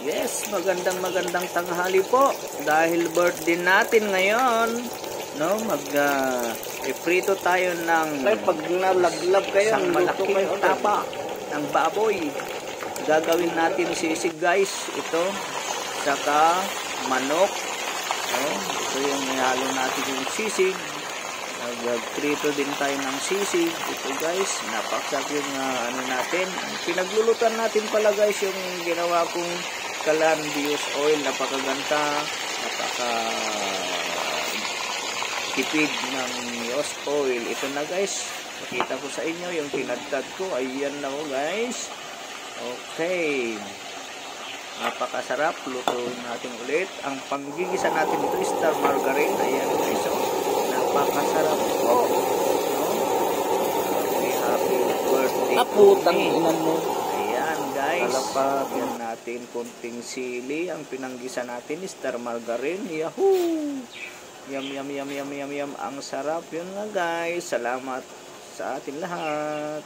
Yes, magandang tanghali po. Dahil birthday natin ngayon, no, iprito tayo ng Pag nalaglag kayo, isang malaking tapa ng baboy. Gagawin natin sisig guys, ito, saka manok. No, ito yung ihalo natin yung sisig. Nagprito din tayo ng sisig. Ito guys, napakasarap yung natin. Pinaglulutan natin pala guys yung ginawa kong Calandius oil. Napakaganda, tipid ng Dios oil. Ito na guys, pakita ko sa inyo yung tinadtad ko. Ayan na po guys. Okay, napakasarap. Lutuin natin ulit. Ang panggigisa natin ito is star margarine. Ayan guys, so napakasarap po, no? Happy birthday putang inan mo. Ayan guys, yan natin konting sili. Ang pinanggisa natin is star margarine. Yahoo! Yum. Ang sarap. Yun nga guys, salamat sa atin lahat.